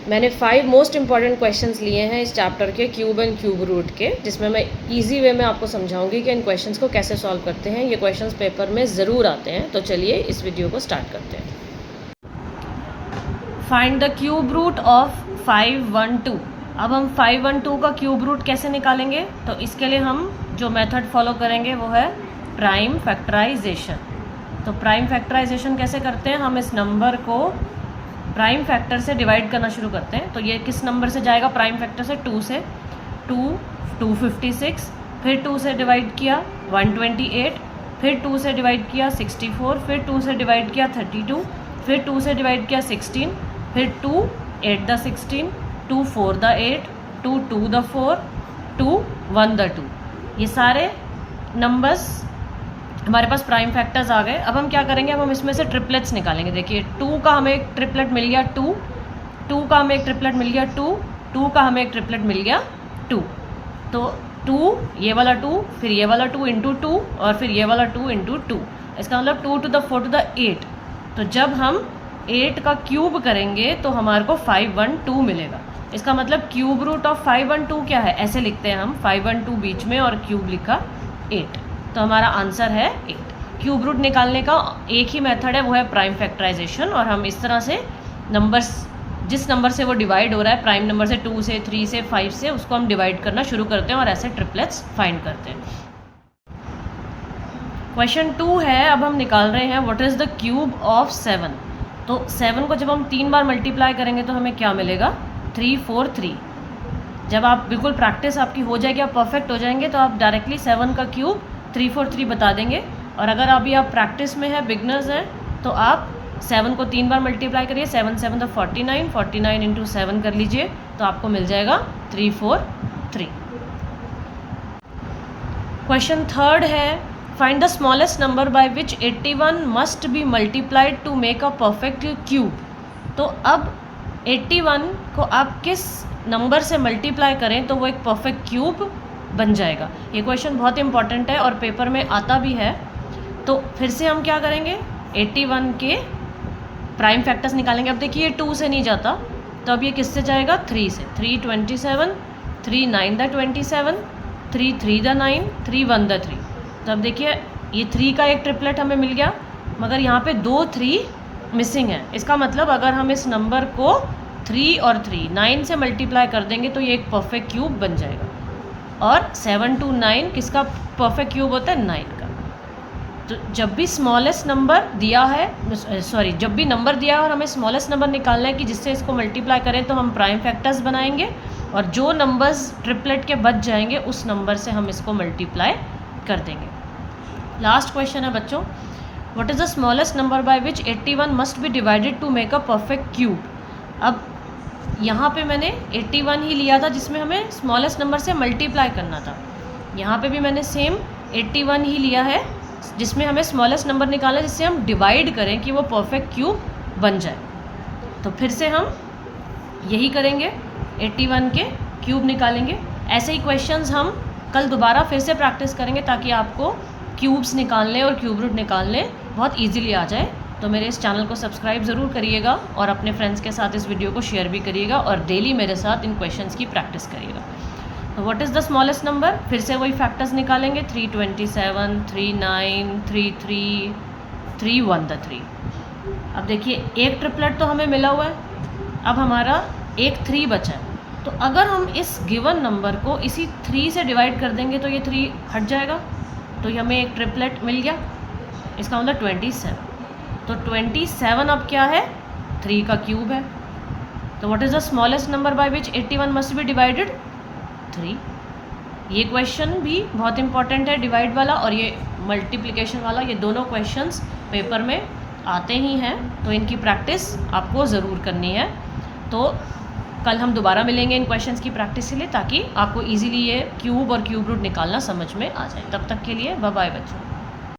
मैंने 5 most important questions लिए हैं इस चैप्टर के क्यूब एंड क्यूब रूट के, जिसमें मैं इजी वे में आपको समझाऊंगी कि इन क्वेश्चंस को कैसे सॉल्व करते हैं। ये क्वेश्चंस पेपर में ज़रूर आते हैं। तो चलिए इस वीडियो को स्टार्ट करते हैं। Find the cube root of 512। अब हम 512 का क्यूब रूट कैसे निकालेंगे? तो इसके लिए हम जो मेथड फॉलो करेंगे वो है प्राइम फैक्टराइजेशन। तो प्राइम फैक्टराइजेशन कैसे करते हैं? हम इस नंबर को प्राइम फैक्टर से डिवाइड करना शुरू करते हैं। तो ये किस नंबर से जाएगा प्राइम फैक्टर से? 2 से। 256, फिर 2 से डिवाइड किया 128, फिर 2 से डिवाइड किया 64, फिर 2 से डिवाइड किया 32, फिर 2 से डिवाइड किया 16, फिर 2 8 द 16, 2 4 द 8, 2 2 द 4, 2 1 द 2। ये सारे नंबर्स हमारे पास प्राइम फैक्टर्स आ गए। अब हम क्या करेंगे? अब हम इसमें से ट्रिपलेट्स निकालेंगे। देखिए 2 का हमें एक ट्रिपलेट मिल गया 2, 2 का हमें एक ट्रिपलेट मिल गया 2, 2 का हमें एक ट्रिपलेट मिल गया 2। तो 2 ये वाला 2, फिर ये वाला 2 इंटू 2 और फिर ये वाला 2 इंटू 2। इसका मतलब 2 to the 4 to the 8। तो जब हम 8 का क्यूब करेंगे तो हमारे को 512 मिलेगा। इसका मतलब क्यूब रूट ऑफ 512 क्या है? ऐसे लिखते हैं हम 512 बीच में और क्यूब लिखा 8। तो हमारा आंसर है 8। क्यूब रूट निकालने का एक ही मेथड है, वो है प्राइम फैक्टराइजेशन। और हम इस तरह से नंबर्स, जिस नंबर से वो डिवाइड हो रहा है, प्राइम नंबर से 2 से 3 से 5 से, उसको हम डिवाइड करना शुरू करते हैं और ऐसे ट्रिपलेट्स फाइंड करते हैं। क्वेश्चन 2 है, अब हम निकाल रहे हैं what is the cube of 7। तो 7 को जब हम 3 बार मल्टीप्लाई करेंगे तो हमें क्या मिलेगा? 343। जब आप बिल्कुल प्रैक्टिस आपकी हो जाएगी, आप परफेक्ट हो जाएंगे, तो आप डायरेक्टली 7 का क्यूब 343 बता देंगे। और अगर अभी आप प्रैक्टिस में है, बिगनर्स हैं, तो आप 7 को 3 बार मल्टीप्लाई करिए। 7 7 तो 49, 49 इंटू 7 कर लीजिए तो आपको मिल जाएगा 343। क्वेश्चन 3 है, find the smallest number by which 81 must be multiplied to make a perfect cube. तो अब 81 को आप किस नंबर से मल्टीप्लाई करें तो वो एक परफेक्ट क्यूब बन जाएगा। ये क्वेश्चन बहुत इंपॉर्टेंट है और पेपर में आता भी है। तो फिर से हम क्या करेंगे? 81 के प्राइम फैक्टर्स निकालेंगे। अब देखिए 2 से नहीं जाता, तो अब ये किससे जाएगा? 3 से। 3 27, 3 9 द 27, 3 3 द 9, 3 1 द 3। तो अब देखिए ये 3 का एक ट्रिपलेट हमें मिल गया, मगर यहाँ पे 2 3 मिसिंग है। इसका मतलब अगर हम इस नंबर को 3 और 3 9 से मल्टीप्लाई कर देंगे तो ये एक परफेक्ट क्यूब बन जाएगा। और 7 to 9 किसका परफेक्ट क्यूब होता है? 9 का। तो जब भी स्मॉलेस्ट नंबर दिया है, जब भी नंबर दिया है और हमें स्मॉलेस्ट नंबर निकालना है कि जिससे इसको मल्टीप्लाई करें, तो हम प्राइम फैक्टर्स बनाएंगे और जो नंबर्स ट्रिपलेट के बच जाएंगे उस नंबर से हम इसको मल्टीप्लाई कर देंगे। लास्ट क्वेश्चन है बच्चों, what is the smallest number by which 81 must be divided to make a perfect cube. अब यहाँ पे मैंने 81 ही लिया था जिसमें हमें स्मॉलेस्ट नंबर से मल्टीप्लाई करना था। यहाँ पे भी मैंने सेम 81 ही लिया है जिसमें हमें स्मॉलेस्ट नंबर निकालना है जिससे हम डिवाइड करें कि वो परफेक्ट क्यूब बन जाए। तो फिर से हम यही करेंगे, 81 के क्यूब निकालेंगे। ऐसे ही क्वेश्चंस हम कल दोबारा फिर से प्रैक्टिस करेंगे ताकि आपको क्यूब्स निकालने और क्यूब रूट निकालने बहुत ईजीली आ जाए। तो मेरे इस चैनल को सब्सक्राइब ज़रूर करिएगा और अपने फ्रेंड्स के साथ इस वीडियो को शेयर भी करिएगा और डेली मेरे साथ इन क्वेश्चंस की प्रैक्टिस करिएगा। तो what is the smallest number? फिर से वही फैक्टर्स निकालेंगे, 327, 39, 33, 3 1 द 3। अब देखिए एक ट्रिपलेट तो हमें मिला हुआ है, अब हमारा एक 3 बचा है। तो अगर हम इस गिवन नंबर को इसी 3 से डिवाइड कर देंगे तो ये 3 हट जाएगा, तो ये हमें एक ट्रिपलेट मिल गया। इसका मतलब 27। तो 27 अब क्या है? 3 का क्यूब है। तो what is the smallest number by which 81 must be divided? 3। ये क्वेश्चन भी बहुत इंपॉर्टेंट है, डिवाइड वाला और ये मल्टीप्लिकेशन वाला। ये दोनों क्वेश्चंस पेपर में आते ही हैं, तो इनकी प्रैक्टिस आपको ज़रूर करनी है। तो कल हम दोबारा मिलेंगे इन क्वेश्चंस की प्रैक्टिस के लिए ताकि आपको इजीली ये क्यूब और क्यूब रूट निकालना समझ में आ जाए। तब तक के लिए बाय बाय बच्चों।